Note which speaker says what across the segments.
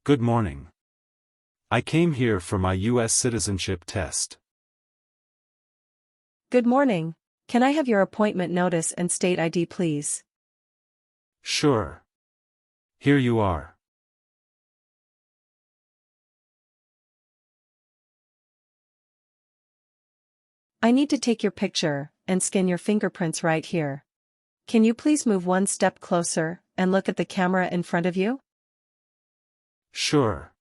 Speaker 1: Good morning. I came here for my U.S. citizenship test.
Speaker 2: Good morning. Can I have your appointment notice and state ID, please?
Speaker 1: Sure. Here you are.
Speaker 2: I need to take your picture and scan your fingerprints right here. Can you please move one step closer and look at the camera in front of you?
Speaker 1: Sure.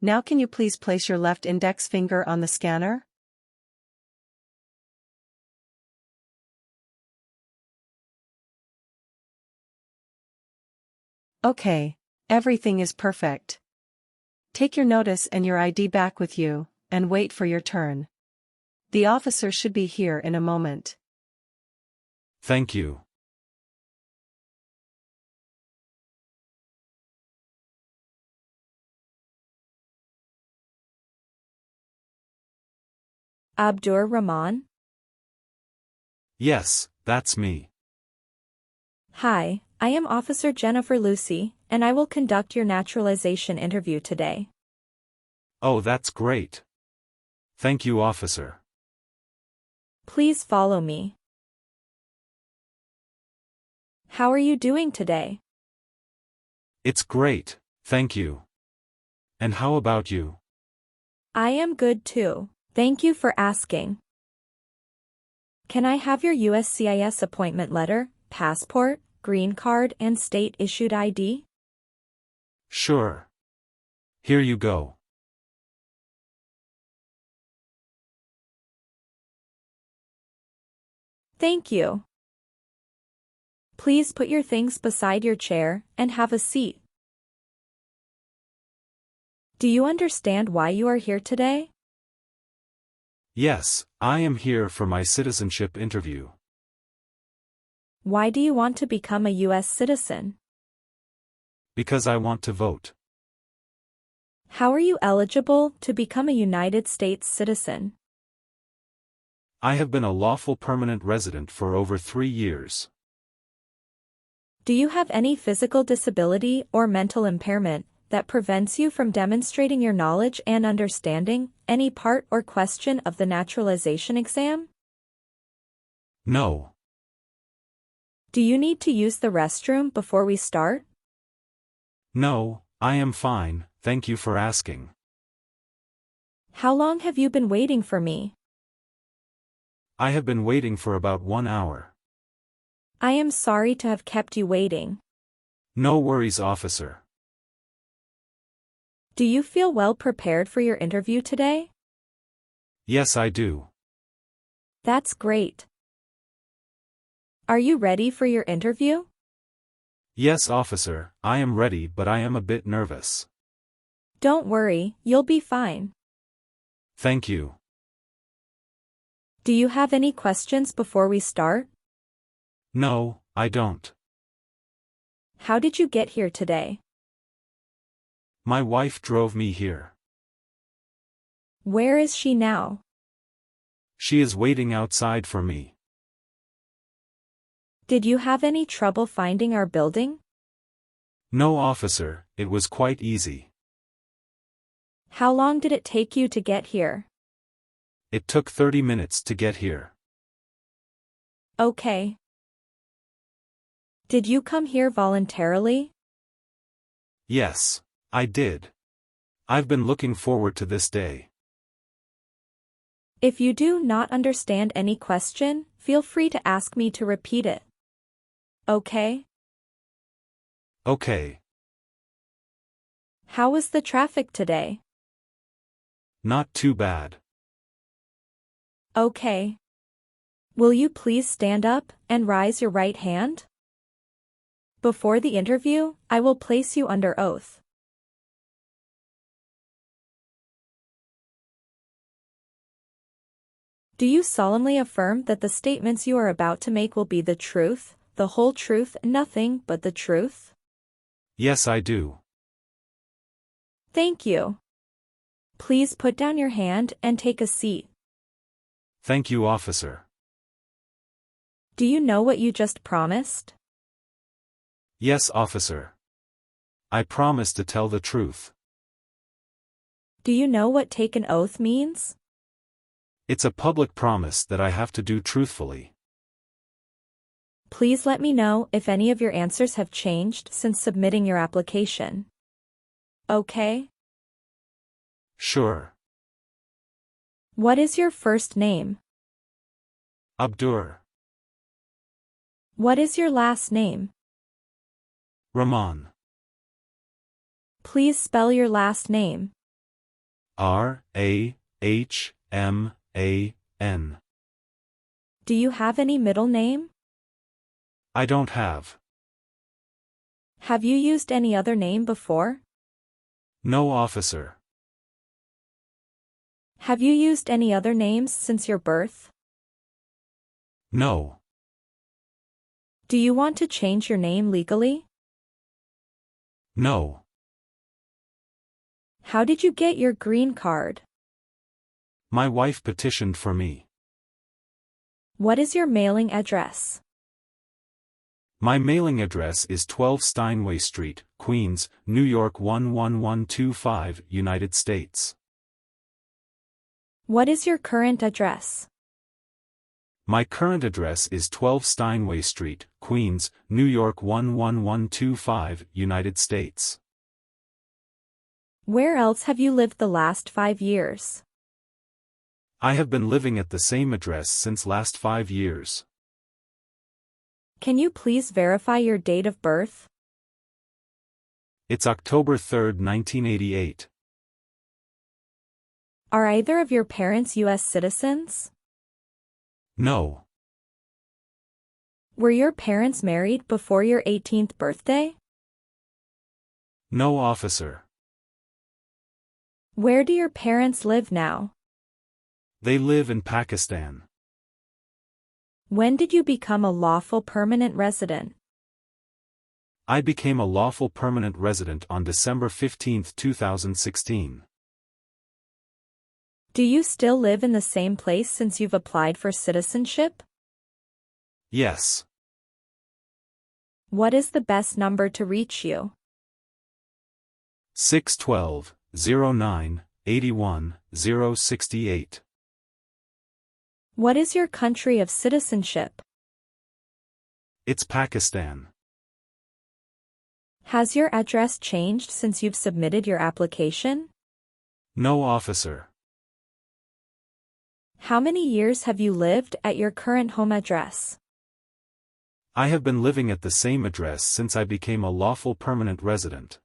Speaker 2: Now can you please place your left index finger on the scanner? Okay, everything is perfect. Take your notice and your ID back with you, and wait for your turn. The officer should be here in a moment.
Speaker 1: Thank you.
Speaker 3: Abdur Rahman?
Speaker 1: Yes, that's me.
Speaker 3: Hi, I am Officer Jennifer Lucy, and I will conduct your naturalization interview today.
Speaker 1: Oh, that's great. Thank you, officer.
Speaker 3: Please follow me. How are you doing today?
Speaker 1: It's great, thank you. And how about you?
Speaker 3: I am good too. Thank you for asking. Can I have your uscis appointment letter, passport, green card, and state-issued ID?
Speaker 1: Sure. Here you go.
Speaker 3: Thank you. Please put your things beside your chair and have a seat. Do you understand why you are here today?
Speaker 1: Yes, I am here for my citizenship interview.
Speaker 3: Why do you want to become a U.S. citizen?
Speaker 1: Because I want to vote.
Speaker 3: How are you eligible to become a United States citizen?
Speaker 1: I have been a lawful permanent resident for over 3 years.
Speaker 3: Do you have any physical disability or mental impairment that prevents you from demonstrating your knowledge and understanding any part or question of the naturalization exam?
Speaker 1: No.
Speaker 3: Do you need to use the restroom before we start?
Speaker 1: No, I am fine, thank you for asking.
Speaker 3: How long have you been waiting for me?
Speaker 1: I have been waiting for about 1 hour.
Speaker 3: I am sorry to have kept you waiting.
Speaker 1: No worries, officer.
Speaker 3: Do you feel well prepared for your interview today?
Speaker 1: Yes, I do.
Speaker 3: That's great. Are you ready for your interview?
Speaker 1: Yes, officer, I am ready, but I am a bit nervous.
Speaker 3: Don't worry, you'll be fine.
Speaker 1: Thank you.
Speaker 3: Do you have any questions before we start?
Speaker 1: No, I don't.
Speaker 3: How did you get here today?
Speaker 1: My wife drove me here.
Speaker 3: Where is she now?
Speaker 1: She is waiting outside for me.
Speaker 3: Did you have any trouble finding our building?
Speaker 1: No, officer, it was quite easy.
Speaker 3: How long did it take you to get here?
Speaker 1: It took 30 minutes to get here.
Speaker 3: Okay. Did you come here voluntarily?
Speaker 1: Yes, I did. I've been looking forward to this day.
Speaker 3: If you do not understand any question, feel free to ask me to repeat it. Okay?
Speaker 1: Okay.
Speaker 3: How was the traffic today?
Speaker 1: Not too bad.
Speaker 3: Okay. Will you please stand up and raise your right hand? Before the interview, I will place you under oath. Do you solemnly affirm that the statements you are about to make will be the truth, the whole truth, and nothing but the truth?
Speaker 1: Yes, I do.
Speaker 3: Thank you. Please put down your hand and take a seat.
Speaker 1: Thank you, officer.
Speaker 3: Do you know what you just promised?
Speaker 1: Yes, officer. I promise to tell the truth.
Speaker 3: Do you know what take an oath means?
Speaker 1: It's a public promise that I have to do truthfully.
Speaker 3: Please let me know if any of your answers have changed since submitting your application. Okay?
Speaker 1: Sure.
Speaker 3: What is your first name?
Speaker 1: Abdur.
Speaker 3: What is your last name?
Speaker 1: Rahman.
Speaker 3: Please spell your last name.
Speaker 1: Rahman.
Speaker 3: Do you have any middle name?
Speaker 1: I don't have.
Speaker 3: Have you used any other name before?
Speaker 1: No, officer.
Speaker 3: Have you used any other names since your birth?
Speaker 1: No.
Speaker 3: Do you want to change your name legally?
Speaker 1: No.
Speaker 3: How did you get your green card?
Speaker 1: My wife petitioned for me.
Speaker 3: What is your mailing address?
Speaker 1: My mailing address is 12 Steinway Street, Queens, New York 11125, United States.
Speaker 3: What is your current address?
Speaker 1: My current address is 12 Steinway Street, Queens, New York 11125, United States.
Speaker 3: Where else have you lived the last 5 years?
Speaker 1: I have been living at the same address since last 5 years.
Speaker 3: Can you please verify your date of birth?
Speaker 1: It's October 3, 1988.
Speaker 3: Are either of your parents U.S. citizens?
Speaker 1: No.
Speaker 3: Were your parents married before your 18th birthday?
Speaker 1: No, officer.
Speaker 3: Where do your parents live now?
Speaker 1: They live in Pakistan.
Speaker 3: When did you become a lawful permanent resident?
Speaker 1: I became a lawful permanent resident on December 15, 2016.
Speaker 3: Do you still live in the same place since you've applied for citizenship?
Speaker 1: Yes.
Speaker 3: What is the best number to reach you?
Speaker 1: 612-09-81-068.
Speaker 3: What is your country of citizenship?
Speaker 1: It's Pakistan.
Speaker 3: Has your address changed since you've submitted your application?
Speaker 1: No, officer.
Speaker 3: How many years have you lived at your current home address?
Speaker 1: I have been living at the same address since I became a lawful permanent resident.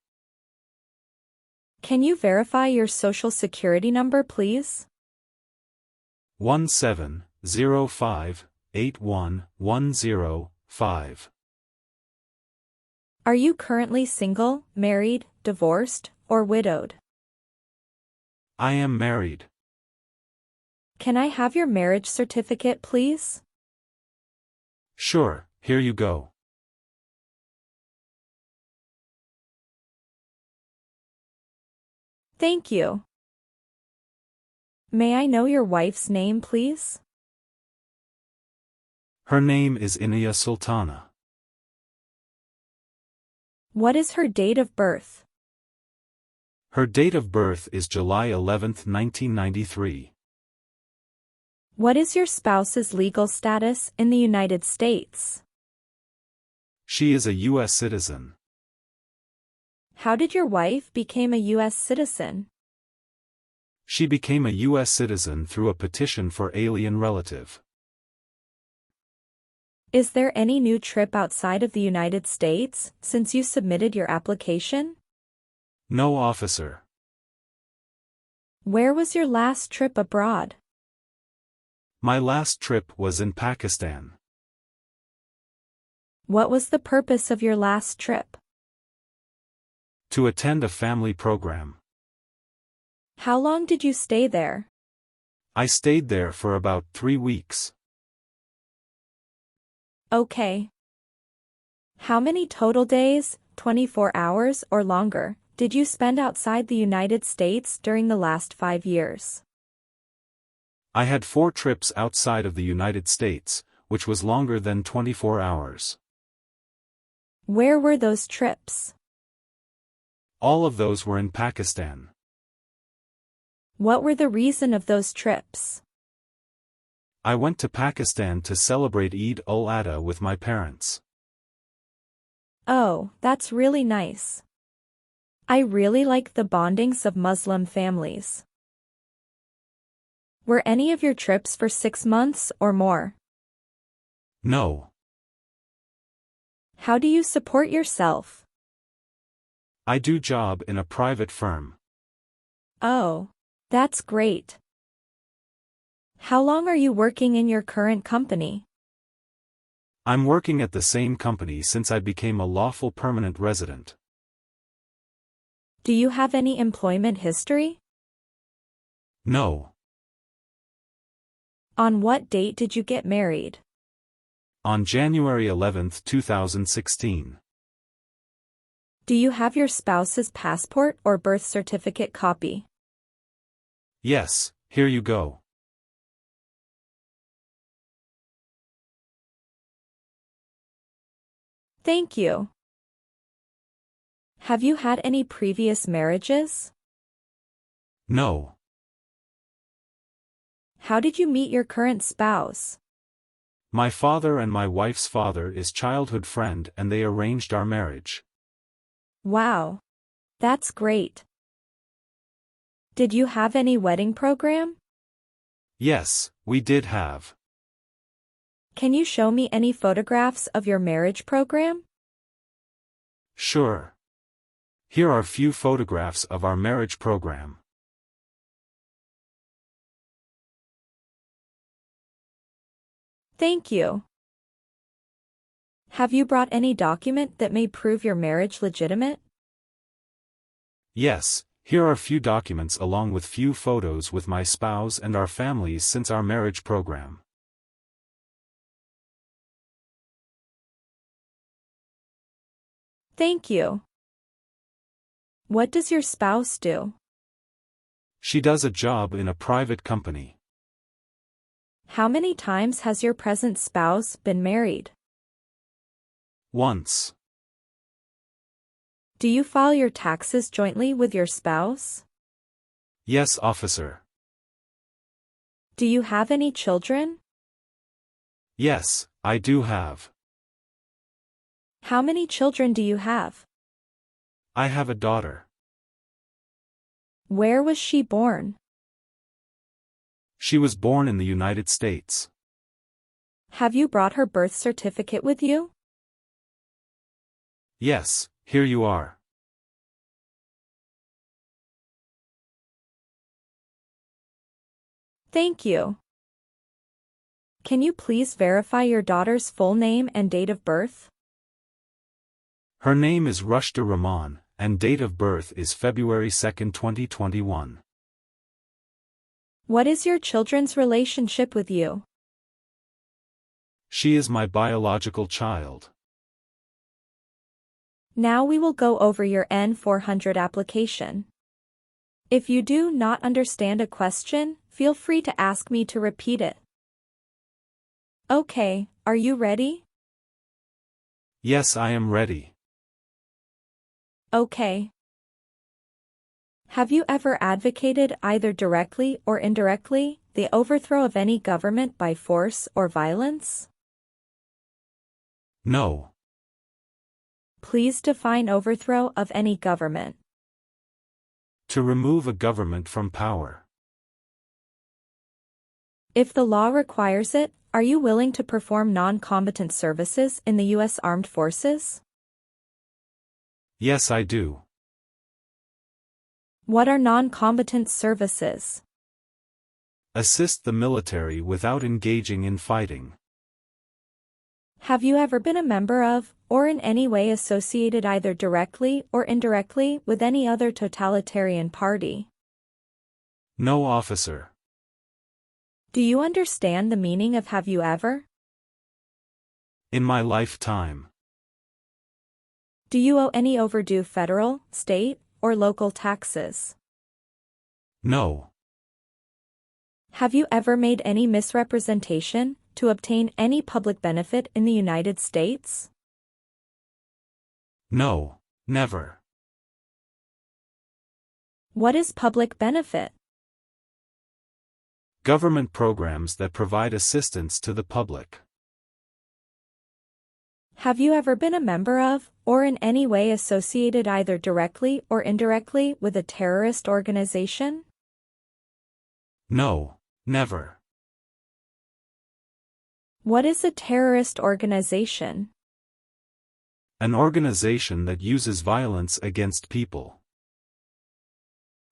Speaker 3: Can you verify your social security number, please?
Speaker 1: 1705-81-105.
Speaker 3: Are you currently single, married, divorced, or widowed?
Speaker 1: I am married.
Speaker 3: Can I have your marriage certificate, please?
Speaker 1: Sure, here you go.
Speaker 3: Thank you. May I know your wife's name, please?
Speaker 1: Her name is Inia Sultana.
Speaker 3: What is her date of birth?
Speaker 1: Her date of birth is July 11, 1993.
Speaker 3: What is your spouse's legal status in the United States?
Speaker 1: She is a U.S. citizen.
Speaker 3: How did your wife become a U.S. citizen?
Speaker 1: She became a U.S. citizen through a petition for alien relative.
Speaker 3: Is there any new trip outside of the United States since you submitted your application?
Speaker 1: No, officer.
Speaker 3: Where was your last trip abroad?
Speaker 1: My last trip was in Pakistan.
Speaker 3: What was the purpose of your last trip?
Speaker 1: To attend a family program.
Speaker 3: How long did you stay there?
Speaker 1: I stayed there for about 3 weeks.
Speaker 3: Okay. How many total days, 24 hours or longer, did you spend outside the United States during the last 5 years?
Speaker 1: I had 4 trips outside of the United States, which was longer than 24 hours.
Speaker 3: Where were those trips?
Speaker 1: All of those were in Pakistan.
Speaker 3: What were the reason of those trips?
Speaker 1: I went to Pakistan to celebrate Eid ul-Adha with my parents.
Speaker 3: Oh, that's really nice. I really like the bondings of Muslim families. Were any of your trips for 6 months or more?
Speaker 1: No.
Speaker 3: How do you support yourself?
Speaker 1: I do job in a private firm.
Speaker 3: Oh, that's great. How long are you working in your current company?
Speaker 1: I'm working at the same company since I became a lawful permanent resident.
Speaker 3: Do you have any employment history?
Speaker 1: No.
Speaker 3: On what date did you get married?
Speaker 1: On January 11, 2016.
Speaker 3: Do you have your spouse's passport or birth certificate copy?
Speaker 1: Yes, here you go.
Speaker 3: Thank you. Have you had any previous marriages?
Speaker 1: No.
Speaker 3: How did you meet your current spouse?
Speaker 1: My father and my wife's father is childhood friend and they arranged our marriage.
Speaker 3: Wow. That's great. Did you have any wedding program?
Speaker 1: Yes, we did have.
Speaker 3: Can you show me any photographs of your marriage program?
Speaker 1: Sure. Here are few photographs of our marriage program.
Speaker 3: Thank you. Have you brought any document that may prove your marriage legitimate?
Speaker 1: Yes, here are few documents along with few photos with my spouse and our families since our marriage program.
Speaker 3: Thank you. What does your spouse do?
Speaker 1: She does a job in a private company.
Speaker 3: How many times has your present spouse been married?
Speaker 1: Once.
Speaker 3: Do you file your taxes jointly with your spouse?
Speaker 1: Yes, officer.
Speaker 3: Do you have any children?
Speaker 1: Yes, I do have.
Speaker 3: How many children do you have?
Speaker 1: I have a daughter.
Speaker 3: Where was she born?
Speaker 1: She was born in the United States.
Speaker 3: Have you brought her birth certificate with you?
Speaker 1: Yes, here you are.
Speaker 3: Thank you. Can you please verify your daughter's full name and date of birth?
Speaker 1: Her name is Rushda Rahman, and date of birth is February 2, 2021.
Speaker 3: What is your children's relationship with you?
Speaker 1: She is my biological child.
Speaker 3: Now we will go over your N400 application. If you do not understand a question, feel free to ask me to repeat it. Okay, are you ready?
Speaker 1: Yes, I am ready.
Speaker 3: Okay. Have you ever advocated either directly or indirectly the overthrow of any government by force or violence?
Speaker 1: No.
Speaker 3: Please define overthrow of any government.
Speaker 1: To remove a government from power.
Speaker 3: If the law requires it, are you willing to perform non-combatant services in the U.S. Armed Forces?
Speaker 1: Yes, I do.
Speaker 3: What are non-combatant services?
Speaker 1: Assist the military without engaging in fighting.
Speaker 3: Have you ever been a member of, or in any way associated either directly or indirectly with any other totalitarian party?
Speaker 1: No, officer.
Speaker 3: Do you understand the meaning of have you ever?
Speaker 1: In my lifetime.
Speaker 3: Do you owe any overdue federal, state, or local taxes?
Speaker 1: No.
Speaker 3: Have you ever made any misrepresentation to obtain any public benefit in the United States?
Speaker 1: No, never.
Speaker 3: What is public benefit?
Speaker 1: Government programs that provide assistance to the public.
Speaker 3: Have you ever been a member of, or in any way associated either directly or indirectly with a terrorist organization?
Speaker 1: No, never.
Speaker 3: What is a terrorist organization?
Speaker 1: An organization that uses violence against people.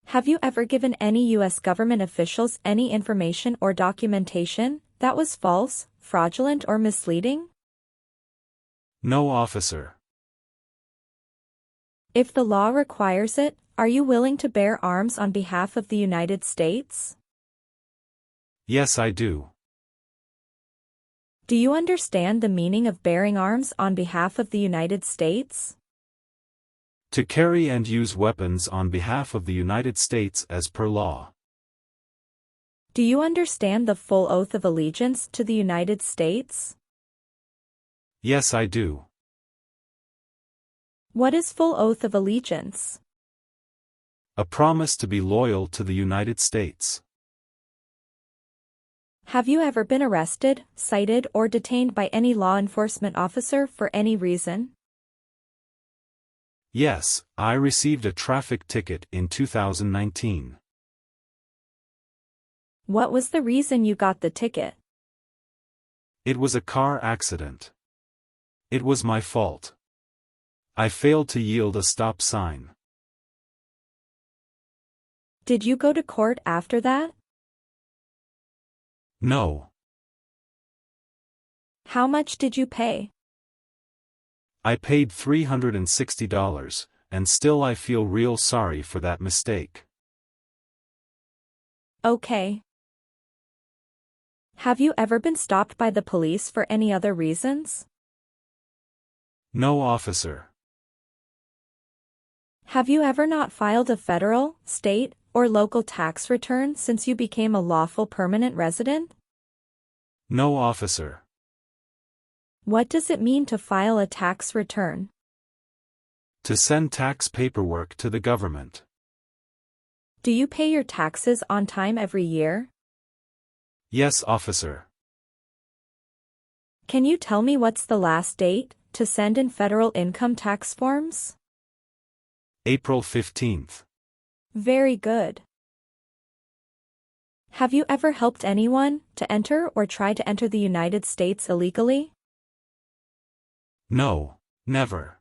Speaker 3: Have you ever given any U.S. government officials any information or documentation that was false, fraudulent, or misleading?
Speaker 1: No, officer.
Speaker 3: If the law requires it, are you willing to bear arms on behalf of the United States?
Speaker 1: Yes, I do.
Speaker 3: Do you understand the meaning of bearing arms on behalf of the United States?
Speaker 1: To carry and use weapons on behalf of the United States as per law.
Speaker 3: Do you understand the full oath of allegiance to the United States?
Speaker 1: Yes, I do.
Speaker 3: What is full oath of allegiance?
Speaker 1: A promise to be loyal to the United States.
Speaker 3: Have you ever been arrested, cited, or detained by any law enforcement officer for any reason?
Speaker 1: Yes, I received a traffic ticket in 2019.
Speaker 3: What was the reason you got the ticket?
Speaker 1: It was a car accident. It was my fault. I failed to yield a stop sign.
Speaker 3: Did you go to court after that?
Speaker 1: No.
Speaker 3: How much did you pay?
Speaker 1: I paid $360, and still I feel real sorry for that mistake.
Speaker 3: Okay. Have you ever been stopped by the police for any other reasons?
Speaker 1: No, officer.
Speaker 3: Have you ever not filed a federal, state, or local tax return since you became a lawful permanent resident?
Speaker 1: No, officer.
Speaker 3: What does it mean to file a tax return?
Speaker 1: To send tax paperwork to the government.
Speaker 3: Do you pay your taxes on time every year?
Speaker 1: Yes, officer.
Speaker 3: Can you tell me what's the last date to send in federal income tax forms?
Speaker 1: April 15th.
Speaker 3: Very good. Have you ever helped anyone to enter or try to enter the United States illegally?
Speaker 1: No, never.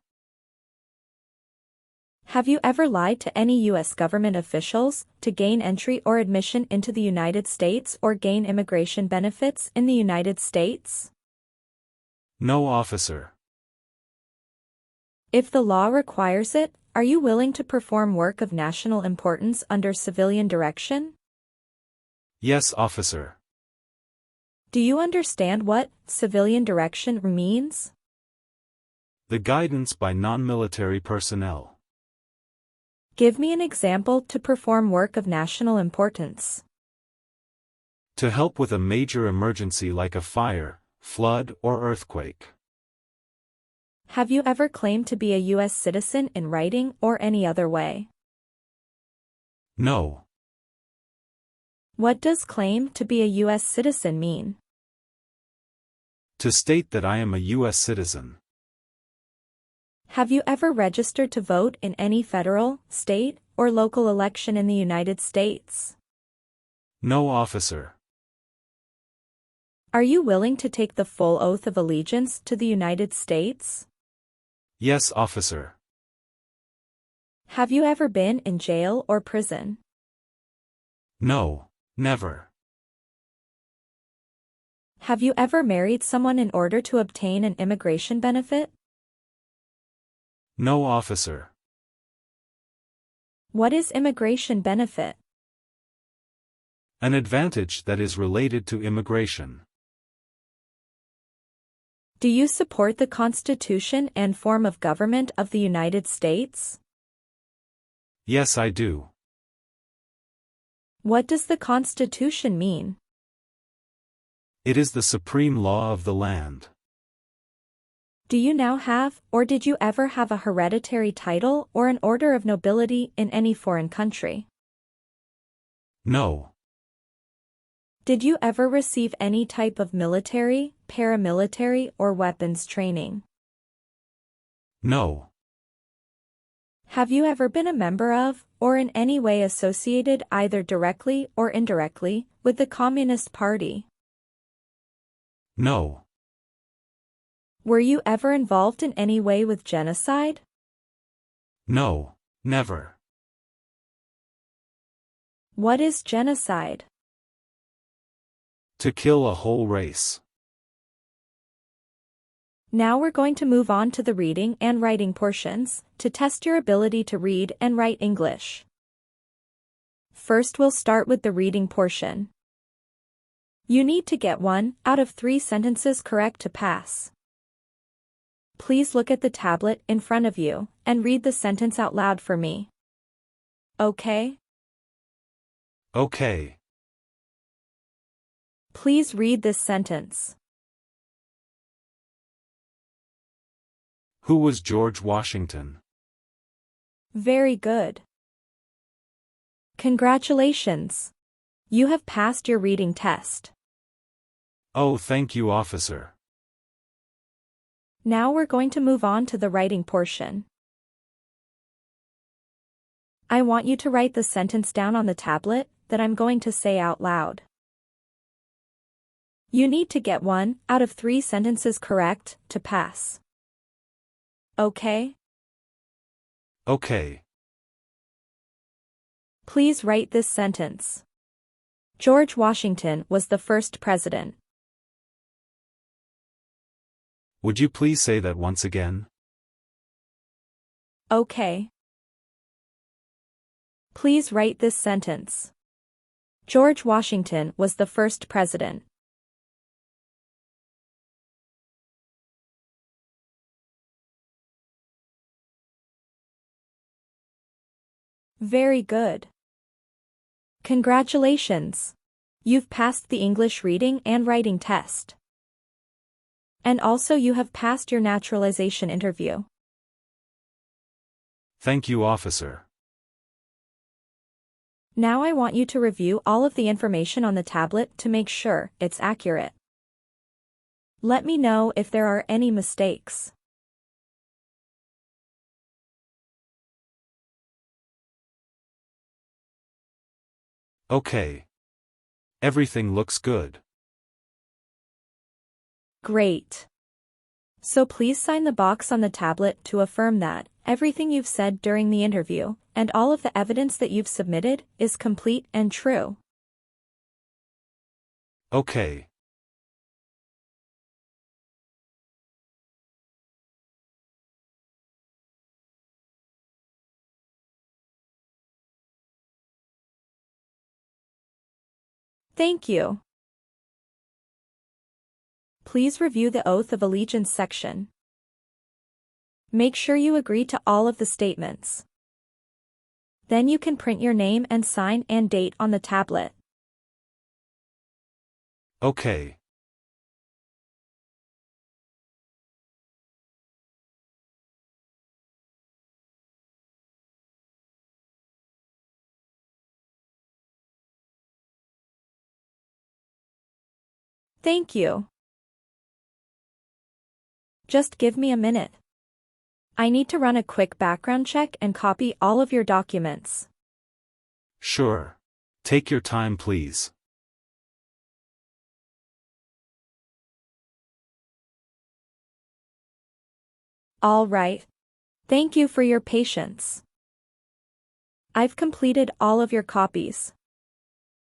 Speaker 3: Have you ever lied to any U.S. government officials to gain entry or admission into the United States or gain immigration benefits in the United States?
Speaker 1: No, officer.
Speaker 3: If the law requires it, are you willing to perform work of national importance under civilian direction?
Speaker 1: Yes, officer.
Speaker 3: Do you understand what civilian direction means?
Speaker 1: The guidance by non-military personnel.
Speaker 3: Give me an example to perform work of national importance.
Speaker 1: To help with a major emergency like a fire, flood, or earthquake.
Speaker 3: Have you ever claimed to be a U.S. citizen in writing or any other way?
Speaker 1: No.
Speaker 3: What does claim to be a U.S. citizen mean?
Speaker 1: To state that I am a U.S. citizen.
Speaker 3: Have you ever registered to vote in any federal, state, or local election in the United States?
Speaker 1: No, officer.
Speaker 3: Are you willing to take the full oath of allegiance to the United States?
Speaker 1: Yes, officer.
Speaker 3: Have you ever been in jail or prison?
Speaker 1: No, never.
Speaker 3: Have you ever married someone in order to obtain an immigration benefit?
Speaker 1: No, officer.
Speaker 3: What is immigration benefit?
Speaker 1: An advantage that is related to immigration.
Speaker 3: Do you support the Constitution and form of government of the United States?
Speaker 1: Yes, I do.
Speaker 3: What does the Constitution mean?
Speaker 1: It is the supreme law of the land.
Speaker 3: Do you now have, or did you ever have a hereditary title or an order of nobility in any foreign country?
Speaker 1: No.
Speaker 3: Did you ever receive any type of military, paramilitary, or weapons training?
Speaker 1: No.
Speaker 3: Have you ever been a member of, or in any way associated either directly or indirectly, with the Communist Party?
Speaker 1: No.
Speaker 3: Were you ever involved in any way with genocide?
Speaker 1: No, never.
Speaker 3: What is genocide?
Speaker 1: To kill a whole race.
Speaker 3: Now we're going to move on to the reading and writing portions, to test your ability to read and write English. First we'll start with the reading portion. You need to get 1 out of 3 sentences correct to pass. Please look at the tablet in front of you, and read the sentence out loud for me. Okay?
Speaker 1: Okay.
Speaker 3: Please read this sentence.
Speaker 1: Who was George Washington?
Speaker 3: Very good. Congratulations. You have passed your reading test.
Speaker 1: Oh, thank you, officer.
Speaker 3: Now we're going to move on to the writing portion. I want you to write the sentence down on the tablet that I'm going to say out loud. You need to get 1 out of 3 sentences correct to pass. Okay?
Speaker 1: Okay.
Speaker 3: Please write this sentence. George Washington was the first president.
Speaker 1: Would you please say that once again?
Speaker 3: Okay. Please write this sentence. George Washington was the first president. Very good. Congratulations. You've passed the English reading and writing test. And also you have passed your naturalization interview.
Speaker 1: Thank you, officer.
Speaker 3: Now I want you to review all of the information on the tablet to make sure it's accurate. Let me know if there are any mistakes.
Speaker 1: Okay. Everything looks good.
Speaker 3: Great. So please sign the box on the tablet to affirm that everything you've said during the interview, and all of the evidence that you've submitted, is complete and true.
Speaker 1: Okay.
Speaker 3: Thank you. Please review the Oath of Allegiance section. Make sure you agree to all of the statements. Then you can print your name and sign and date on the tablet.
Speaker 1: Okay.
Speaker 3: Thank you. Just give me a minute. I need to run a quick background check and copy all of your documents.
Speaker 1: Sure. Take your time, please.
Speaker 3: All right. Thank you for your patience. I've completed all of your copies.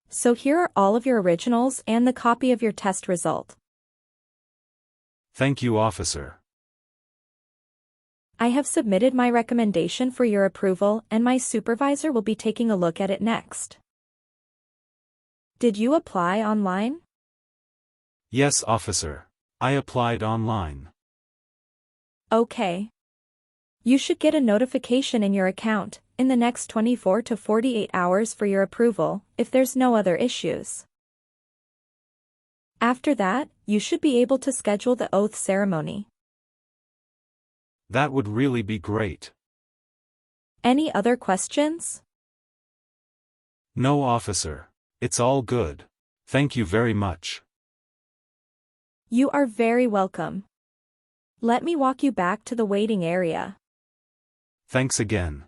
Speaker 3: So here are all of your originals and the copy of your test result.
Speaker 1: Thank you, officer.
Speaker 3: I have submitted my recommendation for your approval, and my supervisor will be taking a look at it next. Did you apply online?
Speaker 1: Yes, officer. I applied online.
Speaker 3: Okay. You should get a notification in your account in the next 24 to 48 hours for your approval, if there's no other issues. After that, you should be able to schedule the oath ceremony.
Speaker 1: That would really be great.
Speaker 3: Any other questions?
Speaker 1: No, officer. It's all good. Thank you very much.
Speaker 3: You are very welcome. Let me walk you back to the waiting area.
Speaker 1: Thanks again.